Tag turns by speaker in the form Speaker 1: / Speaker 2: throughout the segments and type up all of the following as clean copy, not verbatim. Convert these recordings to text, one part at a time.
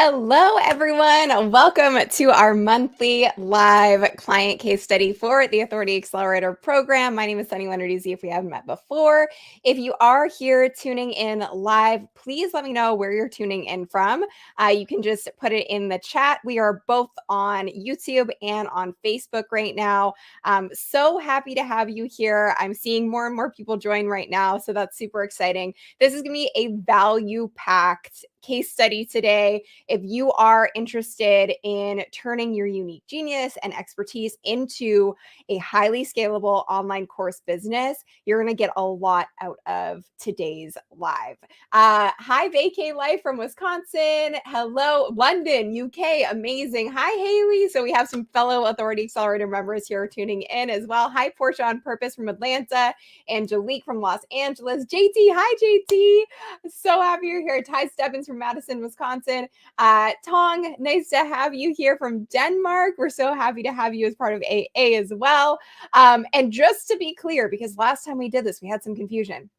Speaker 1: Hello, everyone. Welcome to our monthly live client case study for the Authority Accelerator program. My name is Sunny Lenarduzzi if we haven't met before. If you are here tuning in live, please let me know where you're tuning in from. You can just put it in the chat. We are both on YouTube and on Facebook right now. So happy to have you here. I'm seeing more and more people join right now, so that's super exciting. This is going to be a value-packed case study today. If you are interested in turning your unique genius and expertise into a highly scalable online course business, you're going to get a lot out of today's live. Hi, Vacay Life from Wisconsin. Hello, London, UK. Amazing. Hi, Haley. So we have some fellow Authority Accelerator members here tuning in as well. Hi, Portia on Purpose from Atlanta. Angelique from Los Angeles. JT. Hi, JT. So happy you're here. Ty Stebbins from Madison, Wisconsin. Tong, nice to have you here from Denmark. We're so happy to have you as part of AA as well. And just to be clear, because last time we did this, we had some confusion.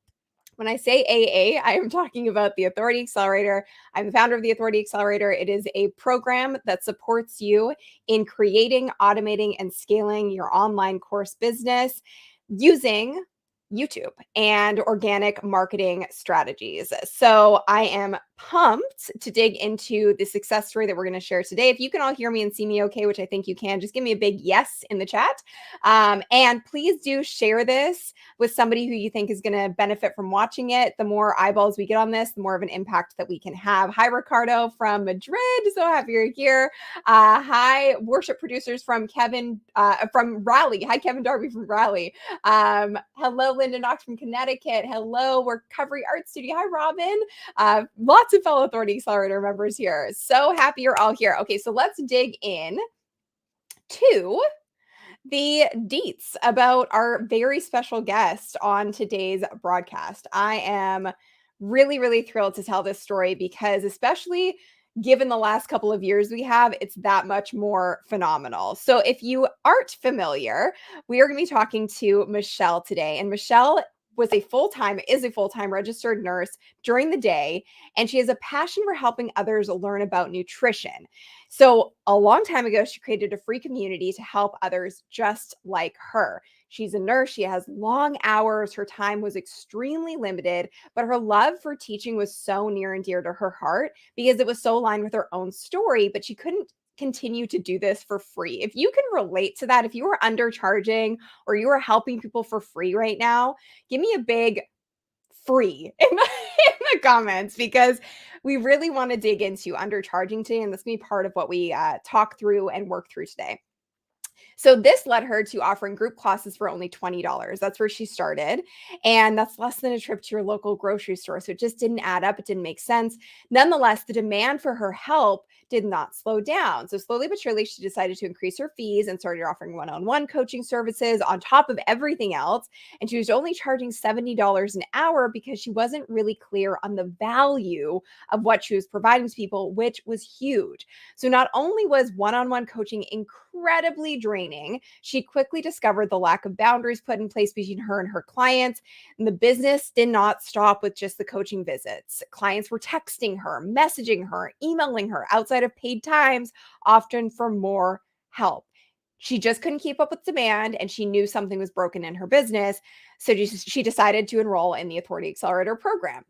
Speaker 1: When I say AA, I am talking about the Authority Accelerator. I'm the founder of the Authority Accelerator. It is a program that supports you in creating, automating, and scaling your online course business using YouTube and organic marketing strategies. So I am pumped to dig into the success story that we're going to share today. If you can all hear me and see me okay, which I think you can, just give me a big yes in the chat. And please do share this with somebody who you think is going to benefit from watching it. The more eyeballs we get on this, the more of an impact that we can have. Hi, Ricardo from Madrid. So happy you're here. Hi, worship producers from from Raleigh. Hi, Kevin Darby from Raleigh. Hello, Linda Knox from Connecticut. Hello, Recovery Art Studio. Hi, Robin. Lots of fellow Authority Accelerator members here. So happy you're all here. Okay, so let's dig in to the deets about our very special guest on today's broadcast. I am really, really thrilled to tell this story because, especially given the last couple of years we have, it's that much more phenomenal. So if you aren't familiar, we are going to be talking to Michelle today. And Michelle is a full-time registered nurse during the day, and she has a passion for helping others learn about nutrition. So a long time ago, she created a free community to help others just like her. She's a nurse. She has long hours. Her time was extremely limited, but her love for teaching was so near and dear to her heart because it was so aligned with her own story, but she couldn't continue to do this for free. If you can relate to that, if you are undercharging or you are helping people for free right now, give me a big free in the comments, because we really want to dig into undercharging today, and this will be part of what we talk through and work through today. So this led her to offering group classes for only $20. That's where she started. And that's less than a trip to your local grocery store. So it just didn't add up. It didn't make sense. Nonetheless, the demand for her help did not slow down. So slowly but surely, she decided to increase her fees and started offering one-on-one coaching services on top of everything else. And she was only charging $70 an hour because she wasn't really clear on the value of what she was providing to people, which was huge. So not only was one-on-one coaching incredibly draining, she quickly discovered the lack of boundaries put in place between her and her clients. And the business did not stop with just the coaching visits. Clients were texting her, messaging her, emailing her outside of paid times, often for more help. She just couldn't keep up with demand, and she knew something was broken in her business. So she decided to enroll in the Authority Accelerator program.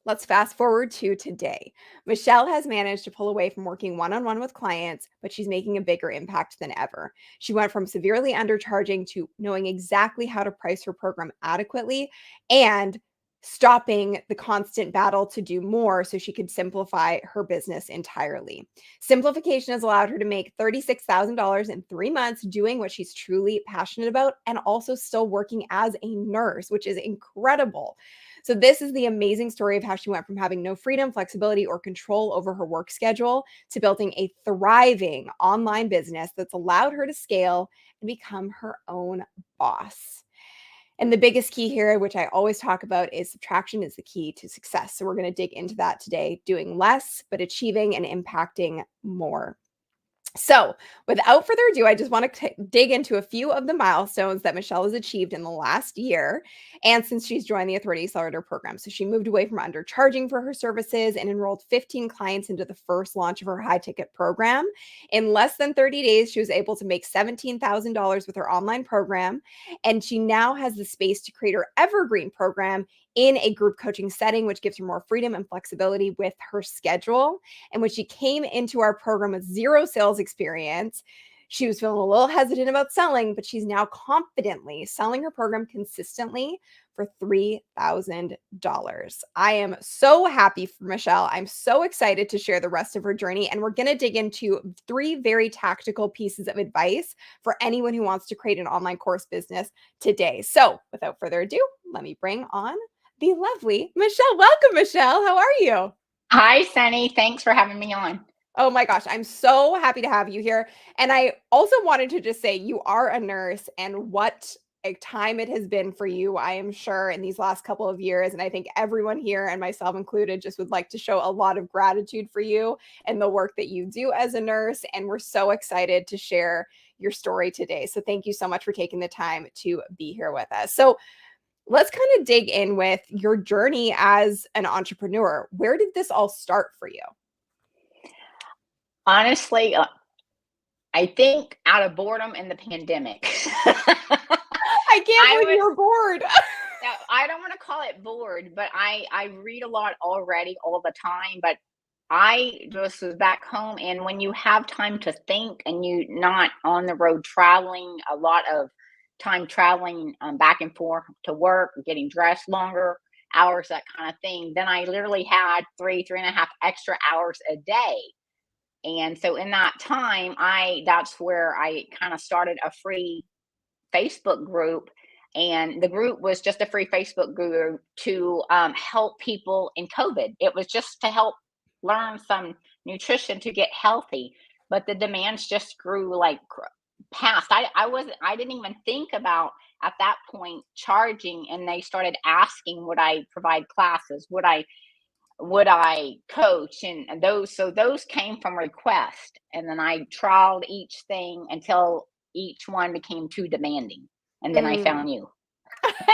Speaker 1: Let's fast forward to today. Michelle has managed to pull away from working one-on-one with clients, but she's making a bigger impact than ever. She went from severely undercharging to knowing exactly how to price her program adequately and stopping the constant battle to do more so she could simplify her business entirely. Simplification has allowed her to make $36,000 in 3 months doing what she's truly passionate about and also still working as a nurse, which is incredible. So this is the amazing story of how she went from having no freedom, flexibility, or control over her work schedule to building a thriving online business that's allowed her to scale and become her own boss. And the biggest key here, which I always talk about, is subtraction is the key to success. So we're going to dig into that today, doing less, but achieving and impacting more. So, without further ado, I just want to dig into a few of the milestones that Michelle has achieved in the last year and since she's joined the Authority Accelerator program. So, she moved away from undercharging for her services and enrolled 15 clients into the first launch of her high ticket program. In less than 30 days, she was able to make $17,000 with her online program. And she now has the space to create her evergreen program in a group coaching setting, which gives her more freedom and flexibility with her schedule. And when she came into our program with zero sales experience, she was feeling a little hesitant about selling, but she's now confidently selling her program consistently for $3,000. I am so happy for Michelle. I'm so excited to share the rest of her journey. And we're going to dig into 3 very tactical pieces of advice for anyone who wants to create an online course business today. So without further ado, let me bring on the lovely Michelle. Welcome, Michelle. How are you?
Speaker 2: Hi, Sunny. Thanks for having me on.
Speaker 1: Oh my gosh, I'm so happy to have you here. And I also wanted to just say you are a nurse and what a time it has been for you, I am sure, in these last couple of years. And I think everyone here, and myself included, just would like to show a lot of gratitude for you and the work that you do as a nurse. And we're so excited to share your story today. So thank you so much for taking the time to be here with us. So let's kind of dig in with your journey as an entrepreneur. Where did this all start for you?
Speaker 2: Honestly, I think out of boredom and the pandemic.
Speaker 1: I can't
Speaker 2: I
Speaker 1: believe
Speaker 2: was,
Speaker 1: you're bored.
Speaker 2: I don't want to call it bored, but I read a lot already all the time. But I just was back home, and when you have time to think and you not on the road traveling, a lot of time traveling back and forth to work, getting dressed longer hours, that kind of thing, then I literally had 3.5 extra hours a day. And so in that time, that's where I kind of started a free Facebook group. And the group was just a free Facebook group to help people in COVID. It was just to help learn some nutrition to get healthy. But the demands just grew like past. I didn't even think about at that point charging, and they started asking, would I provide classes? Would I coach, and those came from request, and then I trialed each thing until each one became too demanding, and then I
Speaker 1: Mm.
Speaker 2: found you.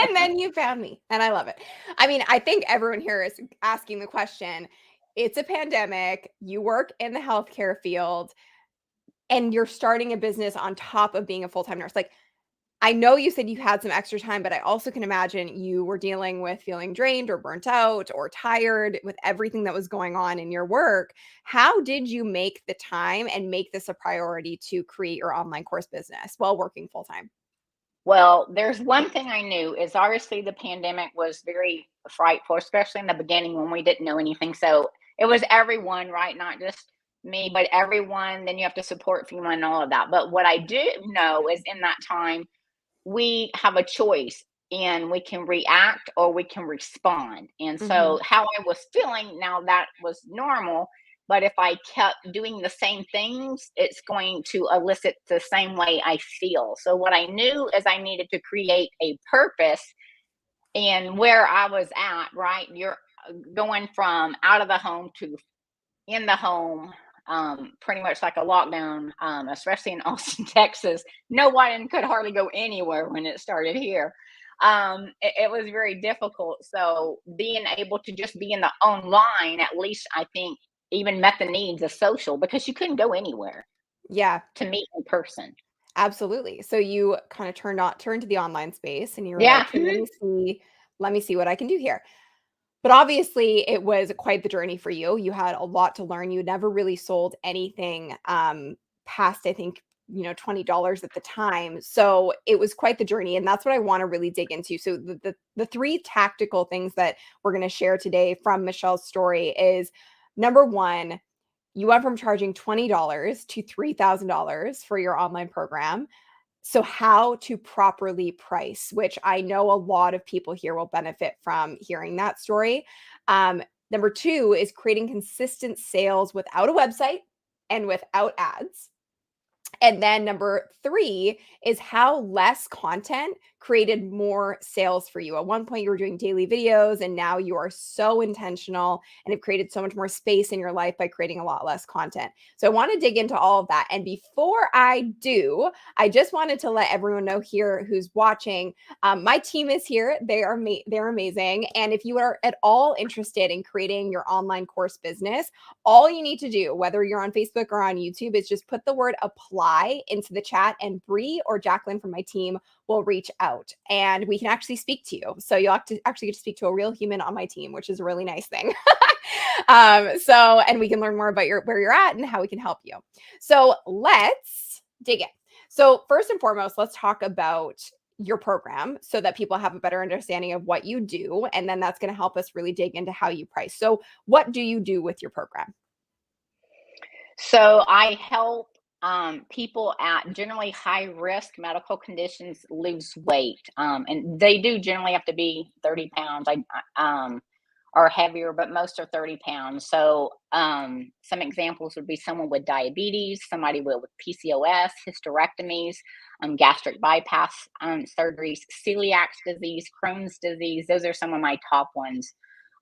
Speaker 1: And then you found me, and I love it. I mean, I think everyone here is asking the question. It's a pandemic. You work in the healthcare field, and you're starting a business on top of being a full time nurse. Like, I know you said you had some extra time, but I also can imagine you were dealing with feeling drained or burnt out or tired with everything that was going on in your work. How did you make the time and make this a priority to create your online course business while working full time?
Speaker 2: Well, there's one thing I knew is obviously the pandemic was very frightful, especially in the beginning when we didn't know anything. So it was everyone, right? Not just me, but everyone. Then you have to support FEMA and all of that. But what I do know is in that time, we have a choice, and we can react or we can respond. And
Speaker 1: Mhm.
Speaker 2: so, how I was feeling now, that was normal. But if I kept doing the same things, it's going to elicit the same way I feel. So, what I knew is I needed to create a purpose and where I was at, right? You're going from out of the home to in the home, pretty much like a lockdown, especially in Austin, Texas. No one could hardly go anywhere when it started here. It was very difficult. So being able to just be in the online, at least I think, even met the needs of social, because you couldn't go anywhere
Speaker 1: Yeah,
Speaker 2: to meet in person.
Speaker 1: absolutely. So you kind of turned to the online space and you were like,
Speaker 2: Yeah.
Speaker 1: "Hey, let me see what I can do here." But obviously, it was quite the journey for you. You had a lot to learn. You never really sold anything past, I think, $20 at the time. So it was quite the journey, and that's what I want to really dig into. So the 3 tactical things that we're going to share today from Michelle's story is number 1, you went from charging $20 to $3,000 for your online program. So, how to properly price, which I know a lot of people here will benefit from hearing that story. Number 2 is creating consistent sales without a website and without ads. And then number 3 is how less content created more sales for you. At one point, you were doing daily videos, and now you are so intentional and have created so much more space in your life by creating a lot less content. So I want to dig into all of that. And before I do, I just wanted to let everyone know here who's watching, my team is here. They're amazing. And if you are at all interested in creating your online course business, all you need to do, whether you're on Facebook or on YouTube, is just put the word apply into the chat, and Bree or Jacqueline from my team will reach out and we can actually speak to you. So you'll have to actually get to speak to a real human on my team, which is a really nice thing. And we can learn more about where you're at and how we can help you. So let's dig in. So first and foremost, let's talk about your program so that people have a better understanding of what you do. And then that's going to help us really dig into how you price. So what do you do with your program?
Speaker 2: So I help people at generally high risk medical conditions lose weight. And they do generally have to be 30 pounds or heavier, but most are 30 pounds. So some examples would be someone with diabetes, somebody with PCOS, hysterectomies, gastric bypass surgeries, celiac disease, Crohn's disease. Those are some of my top ones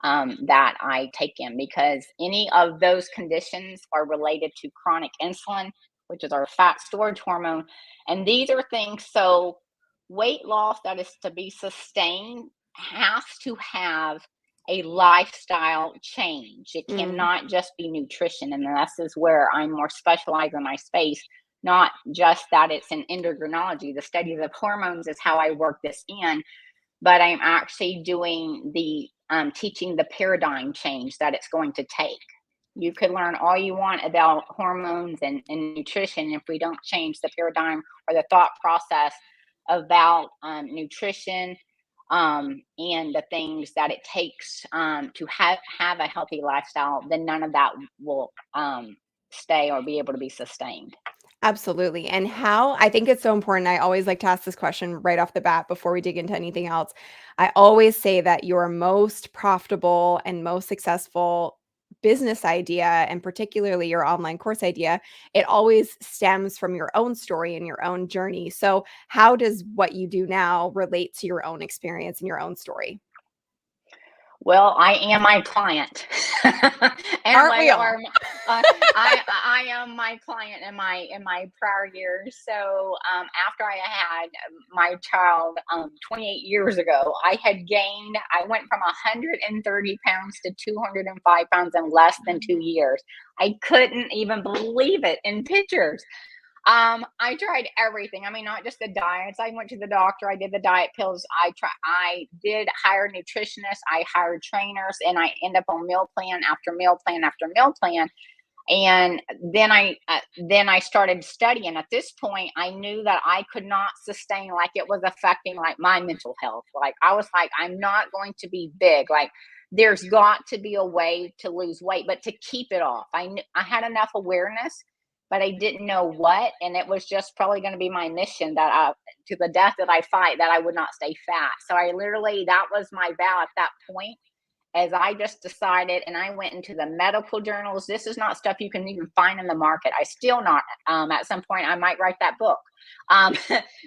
Speaker 2: that I take in, because any of those conditions are related to chronic insulin, which is our fat storage hormone. And these are things, so weight loss that is to be sustained has to have a lifestyle change. It
Speaker 1: Mm,
Speaker 2: cannot just be nutrition. And this is where I'm more specialized in my space. Not just that it's in endocrinology, the studies of hormones is how I work this in, but I'm actually doing the teaching the paradigm change that it's going to take. You could learn all you want about hormones and nutrition. If we don't change the paradigm or the thought process about nutrition and the things that it takes to have a healthy lifestyle, then none of that will stay or be able to be sustained.
Speaker 1: absolutely. And how I think it's so important. I always like to ask this question right off the bat before we dig into anything else. I always say that your most profitable and most successful business idea, and particularly your online course idea, it always stems from your own story and your own journey. So, how does what you do now relate to your own experience and your own story?
Speaker 2: Well, I am my client, and
Speaker 1: Aren't we
Speaker 2: my
Speaker 1: all?
Speaker 2: or I am my client in my prior years. So after I had my child 28 years ago, I had gained. I went from 130 pounds to 205 pounds in less than 2 years. I couldn't even believe it in pictures. I tried everything. I mean, not just the diets. I went to the doctor. I did the diet pills. I did hire nutritionists. I hired trainers, and I end up on meal plan after meal plan after meal plan. And then I started studying. At this point, I knew that I could not sustain, like it was affecting like my mental health. Like I was like, I'm not going to be big. Like there's got to be a way to lose weight, but to keep it off. I had enough awareness, but I didn't know what, and it was just probably going to be my mission that to the death that I fight, that I would not stay fat. So I literally, that was my vow at that point, as I just decided, and I went into the medical journals. This is not stuff you can even find in the market. I still not. At some point, I might write that book, um,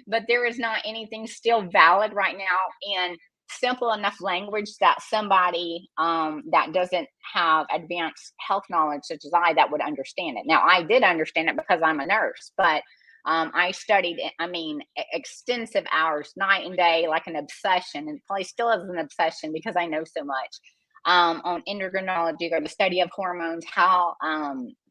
Speaker 2: but there is not anything still valid right now in simple enough language that somebody that doesn't have advanced health knowledge such as I, that would understand it. Now, I did understand it because I'm a nurse, but I studied, I mean, extensive hours, night and day, like an obsession, and probably still is an obsession because I know so much on endocrinology, or the study of hormones, how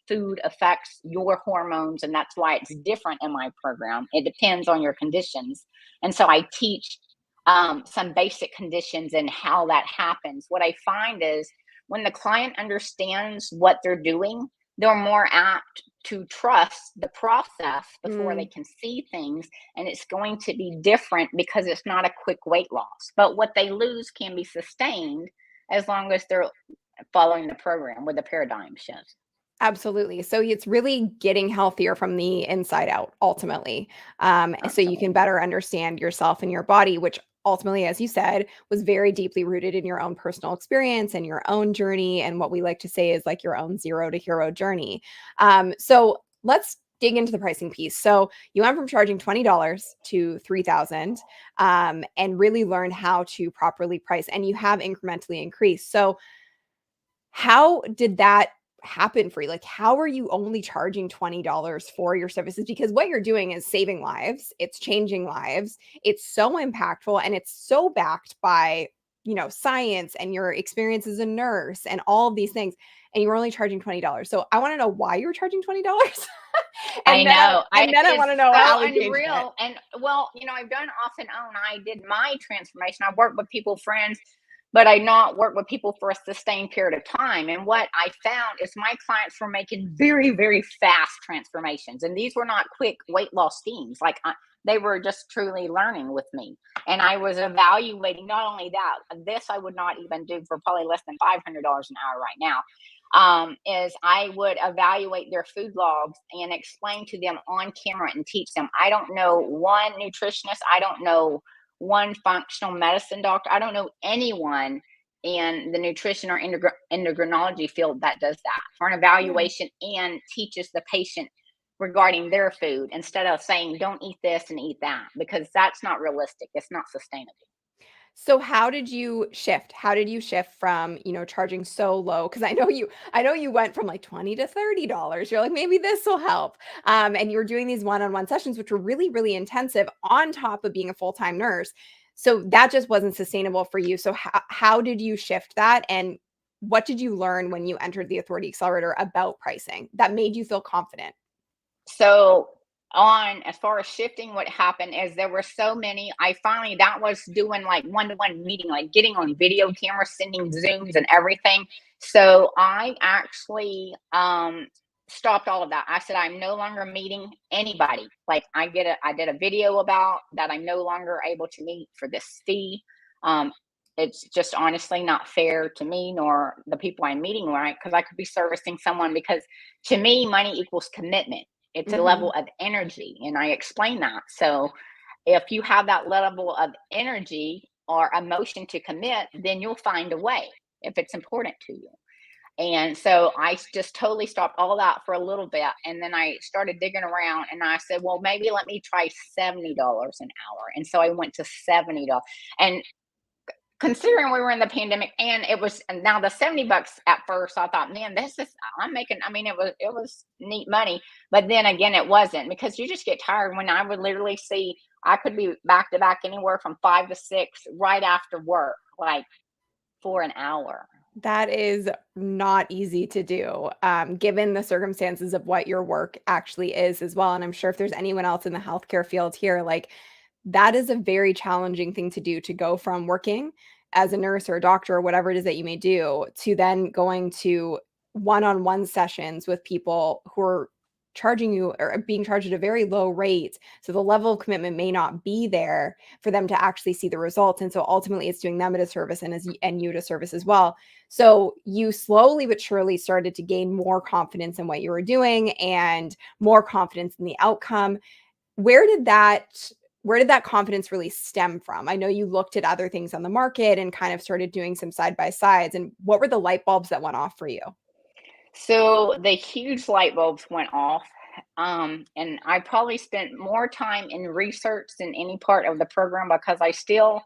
Speaker 2: food affects your hormones. And that's why it's different in my program. It depends on your conditions. And so I teach some basic conditions and how that happens. What I find is when the client understands what they're doing, they're more apt to trust the process before they
Speaker 1: Mm.
Speaker 2: can see things. And it's going to be different because it's not a quick weight loss. But what they lose can be sustained as long as they're following the program with the paradigm shift.
Speaker 1: Absolutely. So it's really getting healthier from the inside out, ultimately. So you can
Speaker 2: Absolutely.
Speaker 1: better understand yourself and your body, which ultimately, as you said, was very deeply rooted in your own personal experience and your own journey. And what we like to say is like your own zero to hero journey. So let's dig into the pricing piece. So you went from charging $20 to $3,000, and really learned how to properly price, and you have incrementally increased. So how did that happen for you? Like, how are you only charging $20 for your services? Because what you're doing is saving lives, it's changing lives, it's so impactful, and it's so backed by, science and your experience as a nurse and all of these things. And you're only charging $20. So I want to know why you're charging $20.
Speaker 2: I
Speaker 1: and then
Speaker 2: know.
Speaker 1: I want to know
Speaker 2: So
Speaker 1: how we changed it.
Speaker 2: unreal. And well, I've done off and on. I did my transformation. I worked with people, friends, but I not worked with people for a sustained period of time. And what I found is my clients were making very, very fast transformations. And these were not quick weight loss schemes. They were just truly learning with me. And I was evaluating not only that, this I would not even do for probably less than $500 an hour right now. Is I would evaluate their food logs and explain to them on camera and teach them. I don't know one nutritionist. I don't know one functional medicine doctor. I don't know anyone in the nutrition or endocrinology field that does that for an
Speaker 1: Yeah.
Speaker 2: evaluation and teaches the patient regarding their food instead of saying, don't eat this and eat that, because that's not realistic. It's not sustainable.
Speaker 1: So how did you shift? How did you shift from, charging so low? Because I know you went from like 20 to $30. You're like, maybe this will help. And you were doing these one-on-one sessions, which were really, really intensive on top of being a full-time nurse. So that just wasn't sustainable for you. So how did you shift that? And what did you learn when you entered the Authority Accelerator about pricing that made you feel confident?
Speaker 2: So on as far as shifting, what happened is there were so many. I finally that was doing like one-to-one meeting, like getting on video camera, sending Zooms and everything. So I actually stopped all of that. I said I'm no longer meeting anybody. Like I did a video about that I'm no longer able to meet for this fee. Um it's just honestly not fair to me nor the people I'm meeting, right? Because I could be servicing someone, because to me money equals commitment. It's a
Speaker 1: Mhm.
Speaker 2: level of energy, and I explain that. So if you have that level of energy or emotion to commit, then you'll find a way if it's important to you. And so just totally stopped all that for a little bit. And then I started digging around and I said, well, maybe let me try $70 an hour. And so I went to $70. And considering we were in the pandemic, and it was, and now the $70 at first, I thought, man, this is, I'm making, I mean, it was neat money. But then again, it wasn't, because you just get tired. When I would literally see, I could be back to back anywhere from 5 to 6 right after work, like for an hour.
Speaker 1: That is not easy to do, given the circumstances of what your work actually is as well. And I'm sure if there's anyone else in the healthcare field here, like that is a very challenging thing to do, to go from working as a nurse or a doctor or whatever it is that you may do to then going to one-on-one sessions with people who are charging you or being charged at a very low rate. So the level of commitment may not be there for them to actually see the results. And so ultimately it's doing them a disservice and you a disservice as well. So you slowly but surely started to gain more confidence in what you were doing and more confidence in the outcome. Where did that where did that confidence really stem from? I know you looked at other things on the market and kind of started doing some side by sides. And what were the light bulbs that went off for you?
Speaker 2: So the huge light bulbs went off. And I probably spent more time in research than any part of the program, because I still,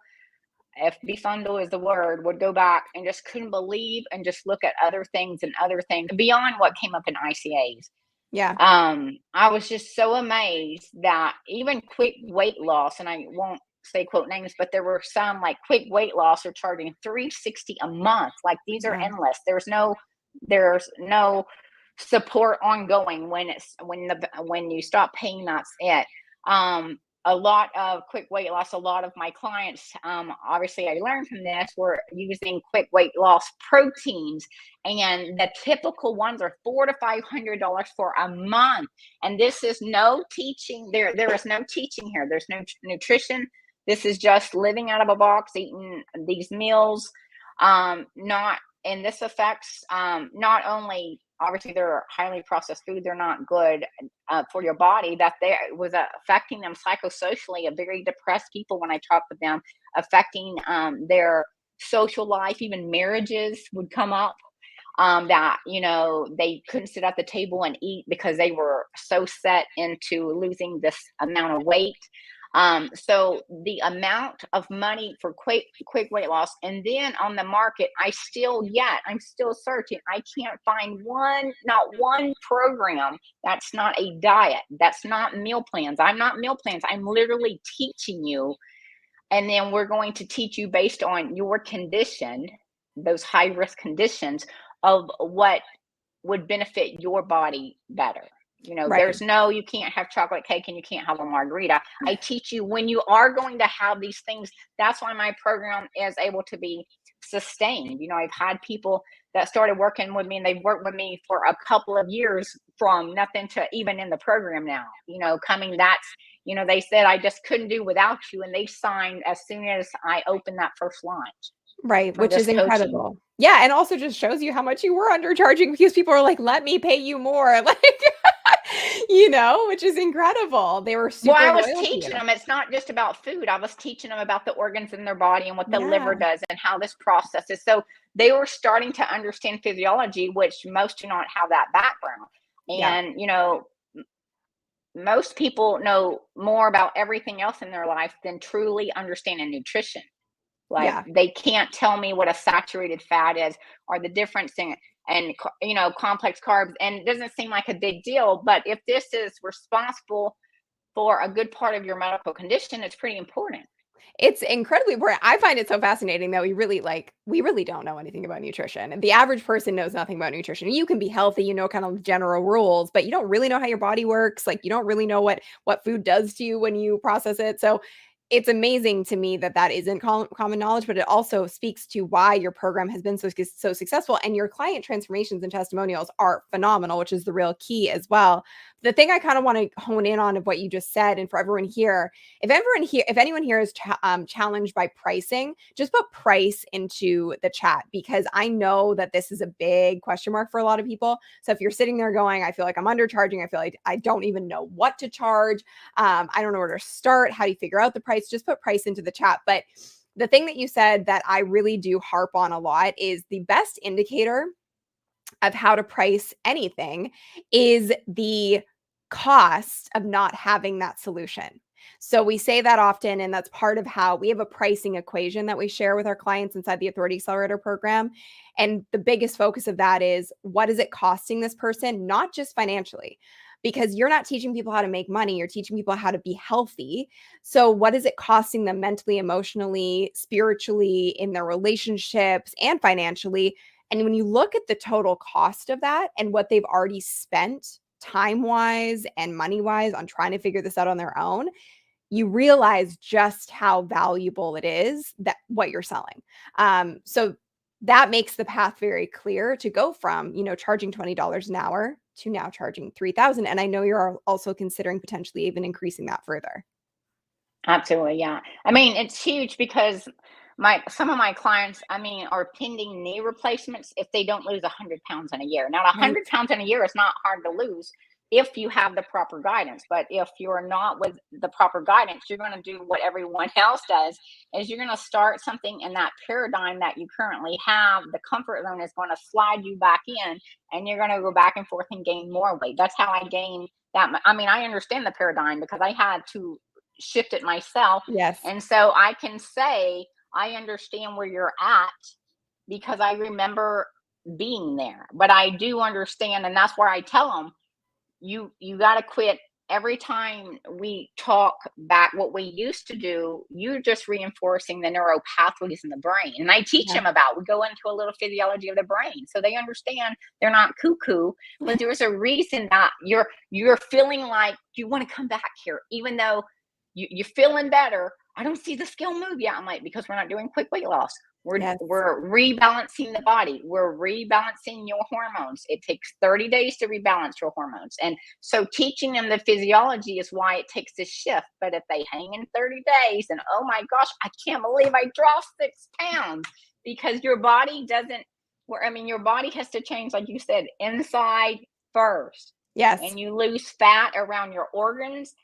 Speaker 2: if bifundal is the word, would go back and just couldn't believe and just look at other things and other things beyond what came up in ICAs.
Speaker 1: Yeah.
Speaker 2: I was just so amazed that even quick weight loss, and I won't say quote names, but there were some like quick weight loss are charging 360 a month. Like these are
Speaker 1: Yeah.
Speaker 2: endless. There's no support ongoing. When you stop paying, that's it. A lot of quick weight loss, a lot of my clients, obviously I learned from this, were using quick weight loss proteins, and the typical ones are $400 to $500 for a month. And this is no teaching. There is no teaching here. There's no nutrition. This is just living out of a box, eating these meals. Not and this affects, not only, obviously they're highly processed food. They're not good for your body. That they was affecting them psychosocially. A very depressed people, when I talked with them, affecting their social life. Even marriages would come up. that, they couldn't sit at the table and eat because they were so set into losing this amount of weight. So the amount of money for quick weight loss, and then on the market, I'm still searching. I can't find not one program that's not a diet, that's not meal plans. I'm not meal plans. I'm literally teaching you, and then we're going to teach you based on your condition, those high risk conditions, of what would benefit your body better.
Speaker 1: Right.
Speaker 2: There's no, you can't have chocolate cake and you can't have a margarita. I teach you when you are going to have these things. That's why my program is able to be sustained. I've had people that started working with me, and they've worked with me for a couple of years, from nothing to even in the program now, coming, they said, I just couldn't do without you. And they signed as soon as I opened that first launch
Speaker 1: Right,
Speaker 2: for
Speaker 1: which
Speaker 2: this
Speaker 1: is
Speaker 2: coaching.
Speaker 1: incredible. Yeah, and also just shows you how much you were undercharging, because people are like, "Let me pay you more." Like, which is incredible. They were
Speaker 2: Well,
Speaker 1: super
Speaker 2: I was
Speaker 1: loyal to
Speaker 2: teaching
Speaker 1: you.
Speaker 2: them it's not just about food. I was teaching them about the organs in their body and what the liver
Speaker 1: Yeah,
Speaker 2: does and how this processes. So they were starting to understand physiology, which most do not have that background.
Speaker 1: yeah,
Speaker 2: And, most people know more about everything else in their life than truly understanding nutrition. Like,
Speaker 1: yeah.
Speaker 2: they can't tell me what a saturated fat is, or the difference in, and complex carbs, and it doesn't seem like a big deal. But if this is responsible for a good part of your medical condition, it's pretty important.
Speaker 1: It's incredibly important. I find it so fascinating that we really don't know anything about nutrition. The average person knows nothing about nutrition. You can be healthy, kind of general rules, but you don't really know how your body works. Like, you don't really know what food does to you when you process it. So it's amazing to me that isn't common knowledge, but it also speaks to why your program has been so successful, and your client transformations and testimonials are phenomenal, which is the real key as well. The thing I kind of want to hone in on of what you just said, and for everyone here, if anyone here is challenged by pricing, just put price into the chat, because I know that this is a big question mark for a lot of people. So if you're sitting there going, I feel like I'm undercharging, I feel like I don't even know what to charge, I don't know where to start, how do you figure out the price, just put price into the chat. But the thing that you said that I really do harp on a lot is the best indicator of how to price anything is the cost of not having that solution. So we say that often, and that's part of how we have a pricing equation that we share with our clients inside the Authority Accelerator program. And the biggest focus of that is, what is it costing this person, not just financially, because you're not teaching people how to make money, you're teaching people how to be healthy. So what is it costing them mentally, emotionally, spiritually, in their relationships, and financially? And when you look at the total cost of that and what they've already spent time wise and money wise on trying to figure this out on their own, you realize just how valuable it is, that what you're selling. So that makes the path very clear to go from, charging $20 an hour to now charging 3,000. And I know you're also considering potentially even increasing that further.
Speaker 2: Absolutely, yeah. I mean, it's huge because some of my clients, I mean, are pending knee replacements if they don't lose 100 pounds in a year. Now,
Speaker 1: Right.
Speaker 2: 100 pounds in a year is not hard to lose if you have the proper guidance. But if you're not with the proper guidance, you're going to do what everyone else does. Is you're going to start something in that paradigm that you currently have. The comfort zone is going to slide you back in, and you're going to go back and forth and gain more weight. That's how I gained that. I mean, I understand the paradigm because I had to shift it myself.
Speaker 1: Yes.
Speaker 2: And so I can say I understand where you're at because I remember being there. But I do understand, and that's where I tell them, you got to quit. Every time we talk back what we used to do, you're just reinforcing the neural pathways in the brain. And I teach
Speaker 1: Yeah.
Speaker 2: them about, we go into a little physiology of the brain so they understand they're not cuckoo, but there's a reason that you're feeling like you want to come back here, even though you're feeling better. I don't see the scale move yet. I'm like, because we're not doing quick weight loss.
Speaker 1: Yes.
Speaker 2: We're rebalancing the body. We're rebalancing your hormones. It takes 30 days to rebalance your hormones. And so teaching them the physiology is why it takes this shift. But if they hang in 30 days and, oh my gosh, I can't believe I dropped 6 pounds, because your body doesn't, I mean, your body has to change, like you said, inside first.
Speaker 1: Yes.
Speaker 2: And you lose fat around your organs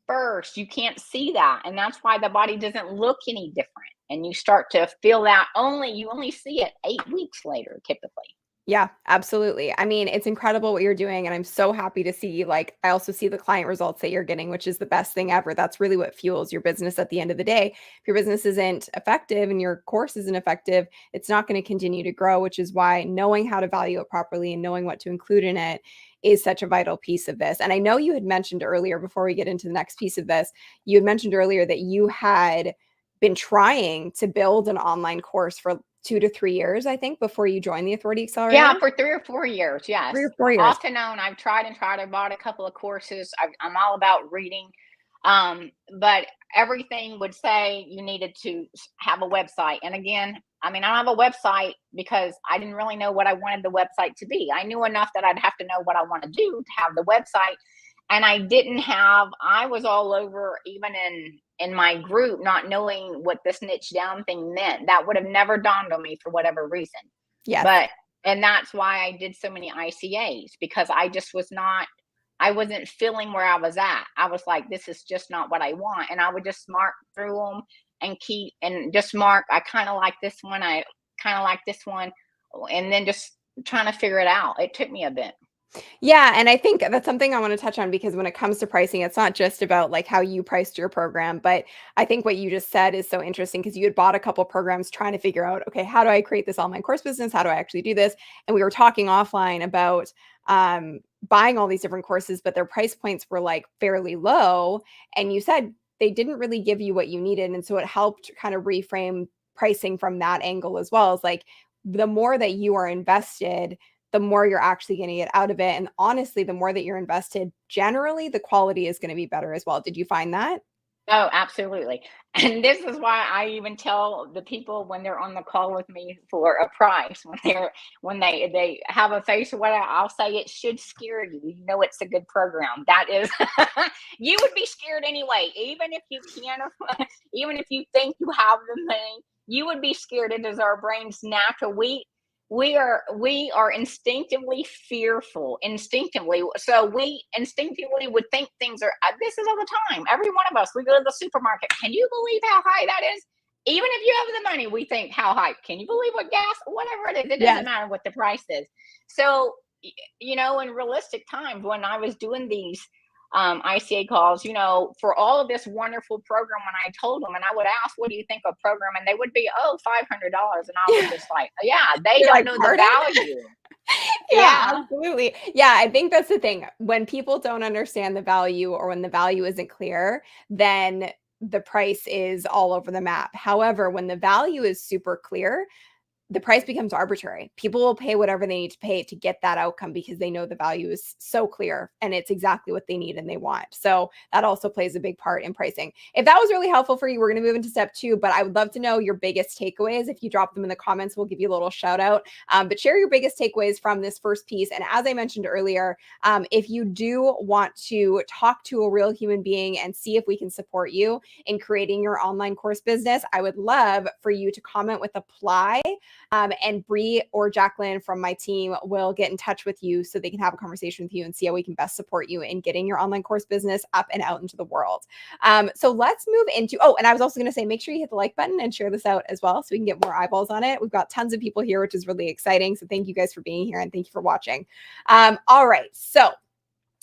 Speaker 2: first. You can't see that. And that's why the body doesn't look any different. And you start to feel that you only see it 8 weeks later, typically.
Speaker 1: Yeah, absolutely. I mean, it's incredible what you're doing, and I'm so happy to see, like, I also see the client results that you're getting, which is the best thing ever. That's really what fuels your business at the end of the day. If your business isn't effective and your course isn't effective, it's not going to continue to grow, which is why knowing how to value it properly and knowing what to include in it is such a vital piece of this. And I know you had mentioned earlier, before we get into the next piece of this, you had mentioned earlier that you had been trying to build an online course for 2 to 3 years, I think, before you joined the Authority
Speaker 2: Yeah,
Speaker 1: Accelerator?
Speaker 2: for 3 or 4 years,
Speaker 1: 3
Speaker 2: yes.
Speaker 1: or 4 years.
Speaker 2: Off and on, I've tried and tried. I bought a couple of courses. I'm all about reading, but everything would say you needed to have a website. And again, I mean, I don't have a website because I didn't really know what I wanted the website to be. I knew enough that I'd have to know what I want to do to have the website, and I didn't have. I was all over, even in my group, not knowing what this niche down thing meant. That would have never dawned on me for whatever reason.
Speaker 1: Yes.
Speaker 2: But and that's why I did so many ICAs, because I just was not, I wasn't feeling where I was at. I was like, this is just not what I want. And I would just mark through them and keep and just mark, I kind of like this one, I kind of like this one, and then just trying to figure it out. It took me a bit.
Speaker 1: Yeah, and I think that's something I wanna touch on because when it comes to pricing, it's not just about, like, how you priced your program, but I think what you just said is so interesting because you had bought a couple programs trying to figure out, "Okay, how do I create this online course business? How do I actually do this?" And we were talking offline about, buying all these different courses, but their price points were, like, fairly low, and you said they didn't really give you what you needed, and so it helped kind of reframe pricing from that angle as well. It's like, the more that you are invested, the more you're actually gonna get out of it, and honestly, the more that you're invested, generally, the quality is gonna be better as well. Did you find that?
Speaker 2: Oh, absolutely. And this is why I even tell the people when they're on the call with me for a price, when they have a face or whatever, I'll say it should scare you. You know it's a good program. That is you would be scared anyway, even if you can even if you think you have the money, you would be scared. It is our brain's natural. We are instinctively fearful, instinctively. So we instinctively would think things are, this is all the time. Every one of us, we go to the supermarket, can you believe how high that is? Even if you have the money, we think, how high? Can you believe what gas, whatever it is, it doesn't
Speaker 1: Yes.
Speaker 2: matter what the price is. So in realistic times when I was doing these ICA calls, for all of this wonderful program, when I told them and I would ask, what do you think of program? And they would be, oh, $500. And I was just like, yeah, they
Speaker 1: You're
Speaker 2: don't
Speaker 1: like,
Speaker 2: know the
Speaker 1: "Pardon?"
Speaker 2: value.
Speaker 1: Yeah,
Speaker 2: Yeah.
Speaker 1: absolutely. Yeah, I think that's the thing. When people don't understand the value or when the value isn't clear, then the price is all over the map. However, when the value is super clear, the price becomes arbitrary. People will pay whatever they need to pay to get that outcome because they know the value is so clear and it's exactly what they need and they want. So that also plays a big part in pricing. If that was really helpful for you, we're going to move into step 2, but I would love to know your biggest takeaways. If you drop them in the comments, we'll give you a little shout out. But share your biggest takeaways from this first piece. And as I mentioned earlier, if you do want to talk to a real human being and see if we can support you in creating your online course business, I would love for you to comment with apply, and Bree or Jacqueline from my team will get in touch with you so they can have a conversation with you and see how we can best support you in getting your online course business up and out into the world. So let's move into, oh, and I was also going to say, make sure you hit the like button and share this out as well so we can get more eyeballs on it. We've got tons of people here, which is really exciting. So thank you guys for being here and thank you for watching. All right. So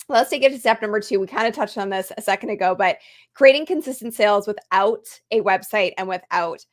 Speaker 1: let's take it to step number 2. We kind of touched on this a second ago, but creating consistent sales without a website and without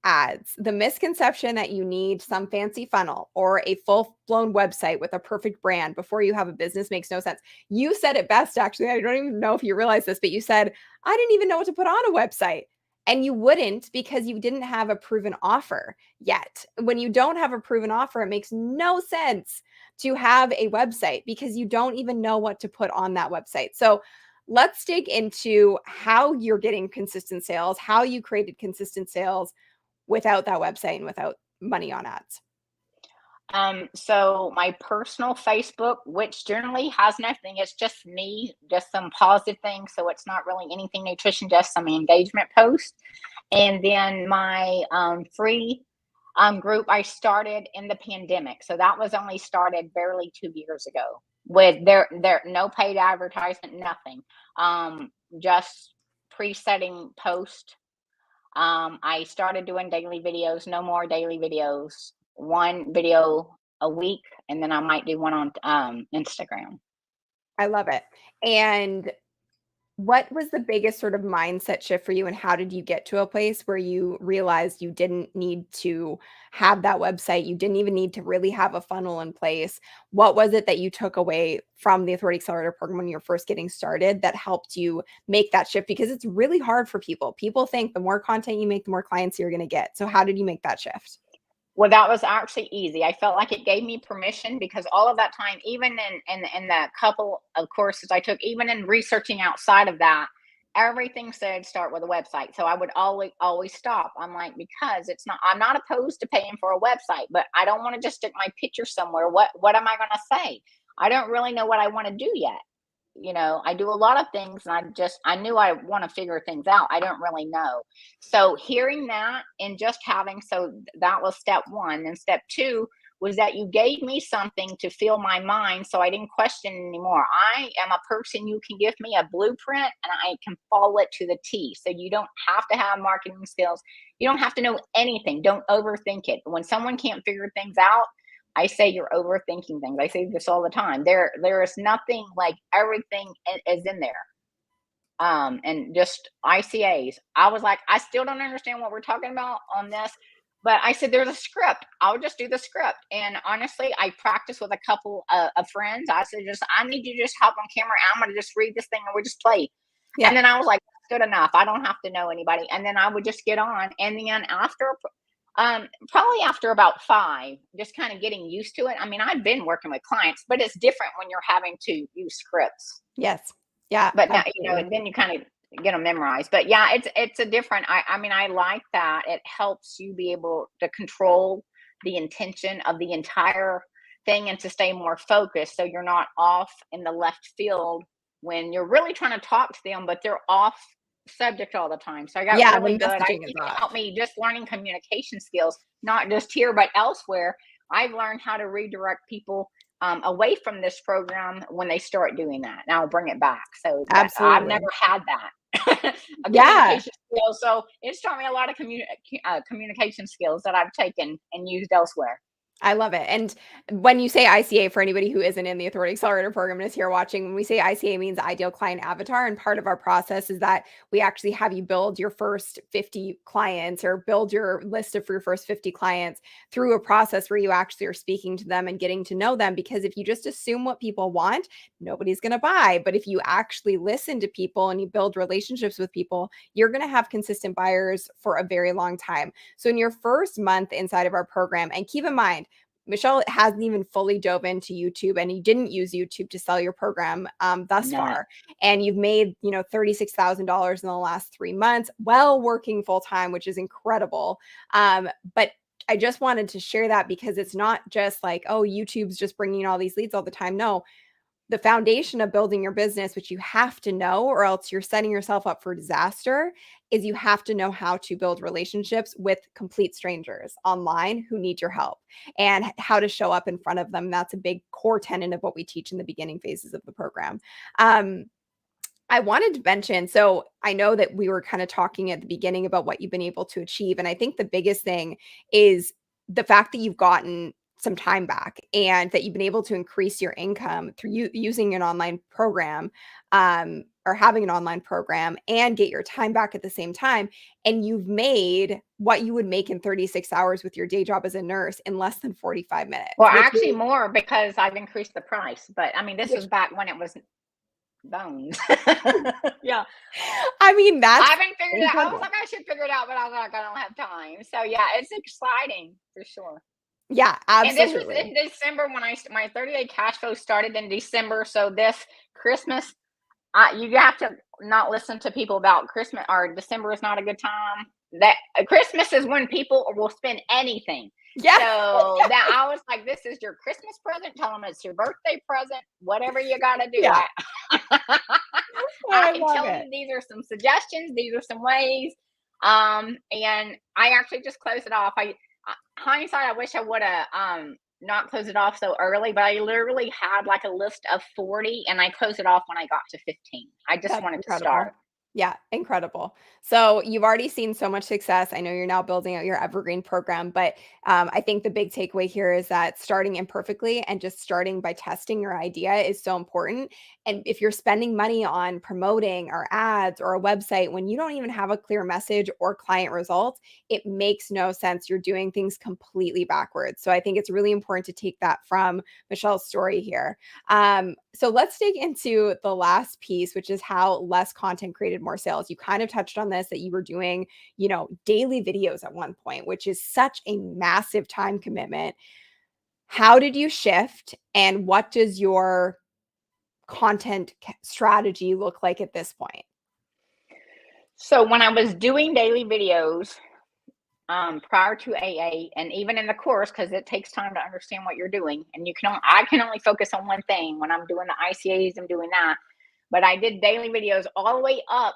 Speaker 1: ads. The misconception that you need some fancy funnel or a full-blown website with a perfect brand before you have a business makes no sense. You said it best, actually. I don't even know if you realize this, but you said, I didn't even know what to put on a website. And you wouldn't because you didn't have a proven offer yet. When you don't have a proven offer, it makes no sense to have a website because you don't even know what to put on that website. So let's dig into how you're getting consistent sales, how you created consistent sales without that website and without money on ads.
Speaker 2: So my personal Facebook, which generally has nothing, it's just me, just some positive things. So it's not really anything nutrition, just some engagement posts. And then my free group I started in the pandemic. So that was only started barely 2 years ago with there no paid advertisement, nothing. Just presetting post. I started doing daily videos, no more daily videos, one video a week, and then I might do one on Instagram.
Speaker 1: I love it. And what was the biggest sort of mindset shift for you, and how did you get to a place where you realized you didn't need to have that website? You didn't even need to really have a funnel in place. What was it that you took away from the Authority Accelerator program when you were first getting started that helped you make that shift? Because it's really hard for people. People think the more content you make, the more clients you're going to get. So how did you make that shift?
Speaker 2: Well, that was actually easy. I felt like it gave me permission because all of that time, even in the couple of courses I took, even in researching outside of that, everything said start with a website. So I would always stop. I'm like, because it's not. I'm not opposed to paying for a website, but I don't want to just stick my picture somewhere. What am I going to say? I don't really know what I want to do yet. I do a lot of things, and I knew I want to figure things out. I don't really know. So hearing that and just having, so that was step one. And step two was that you gave me something to fill my mind so I didn't question anymore. I am a person, you can give me a blueprint and I can follow it to the T. So you don't have to have marketing skills. You don't have to know anything. Don't overthink it. When someone can't figure things out, I say you're overthinking things. I say this all the time. There is nothing, like everything is in there. And just ICAs. I was like, I still don't understand what we're talking about on this, but I said there's a script. I'll just do the script. And honestly, I practiced with a couple of friends. I said, I need you to just hop on camera. I'm gonna just read this thing and we just play.
Speaker 1: Yeah.
Speaker 2: And then I was like, good enough. I don't have to know anybody. And then I would just get on. And then probably after about 5, just kind of getting used to it. I mean, I've been working with clients, but it's different when you're having to use scripts.
Speaker 1: Yes. Yeah,
Speaker 2: But now,
Speaker 1: absolutely.
Speaker 2: then you kind of get them memorized. But yeah, it's a different. I mean, I like that. It helps you be able to control the intention of the entire thing and to stay more focused, so you're not off in the left field when you're really trying to talk to them, but they're off subject all the time. So I got
Speaker 1: Yeah, the
Speaker 2: really good. I
Speaker 1: messaging is
Speaker 2: think it
Speaker 1: off.
Speaker 2: helped me just learning communication skills, not just here but elsewhere. I've learned how to redirect people away from this program when they start doing that. And I'll bring it back. So that I've never
Speaker 1: Absolutely.
Speaker 2: had that a
Speaker 1: Yeah.
Speaker 2: communication skill. So it's taught me a lot of communication skills that I've taken and used elsewhere.
Speaker 1: I love it. And when you say ICA, for anybody who isn't in the Authority Accelerator program and is here watching, when we say ICA, means Ideal Client Avatar. And part of our process is that we actually have you build your first 50 clients, or build your list of your first 50 clients through a process where you actually are speaking to them and getting to know them. Because if you just assume what people want, nobody's going to buy. But if you actually listen to people and you build relationships with people, you're going to have consistent buyers for a very long time. So in your first month inside of our program, and keep in mind, Michelle hasn't even fully dove into YouTube, and you didn't use YouTube to sell your program thus
Speaker 2: None.
Speaker 1: far. And you've made, $36,000 in the last 3 months while working full time, which is incredible. But I just wanted to share that because it's not just like, oh, YouTube's just bringing all these leads all the time. No, the foundation of building your business, which you have to know, or else you're setting yourself up for disaster, is you have to know how to build relationships with complete strangers online who need your help, and how to show up in front of them. That's a big core tenet of what we teach in the beginning phases of the program. Um, I wanted to mention, so I know that we were kind of talking at the beginning about what you've been able to achieve. And I think the biggest thing is the fact that you've gotten some time back, and that you've been able to increase your income through using an online program, or having an online program, and get your time back at the same time. And you've made what you would make in 36 hours with your day job as a nurse in less than 45 minutes,
Speaker 2: Well,
Speaker 1: which
Speaker 2: actually
Speaker 1: is,
Speaker 2: more because I've increased the price. But I mean, this was
Speaker 1: which,
Speaker 2: back when it was bones. Yeah.
Speaker 1: I mean,
Speaker 2: I
Speaker 1: that's
Speaker 2: haven't figured it out. I was
Speaker 1: incredible.
Speaker 2: like, I should figure it out, but I was like, I don't have time. So yeah, it's exciting for sure.
Speaker 1: Yeah,
Speaker 2: And this was
Speaker 1: absolutely.
Speaker 2: in December when my 30-day cash flow started in December. So this Christmas, you have to not listen to people about Christmas or December is not a good time. That Christmas is when people will spend anything.
Speaker 1: Yeah.
Speaker 2: So that I was like, this is your Christmas present. Tell them it's your birthday present. Whatever you got to do.
Speaker 1: Yeah,
Speaker 2: I
Speaker 1: I
Speaker 2: can
Speaker 1: love
Speaker 2: tell
Speaker 1: it.
Speaker 2: you these are some suggestions. These are some ways. And I actually just closed it off. Hindsight, I wish I would have not closed it off so early, but I literally had like a list of 40 and I closed it off when I got to 15. I just
Speaker 1: That's
Speaker 2: wanted to
Speaker 1: incredible.
Speaker 2: start.
Speaker 1: Yeah, incredible. So you've already seen so much success. I know you're now building out your evergreen program, but I think the big takeaway here is that starting imperfectly and just starting by testing your idea is so important. And if you're spending money on promoting or ads or a website when you don't even have a clear message or client results, it makes no sense. You're doing things completely backwards. So I think it's really important to take that from Michelle's story here. So let's dig into the last piece, which is how less content created more sales. You kind of touched on this, that you were doing, daily videos at one point, which is such a massive time commitment. How did you shift, and what does your content strategy look like at this point?
Speaker 2: So when I was doing daily videos, prior to AA, and even in the course, because it takes time to understand what you're doing, and I can only focus on one thing when I'm doing the ICAs. I'm doing that, but I did daily videos all the way up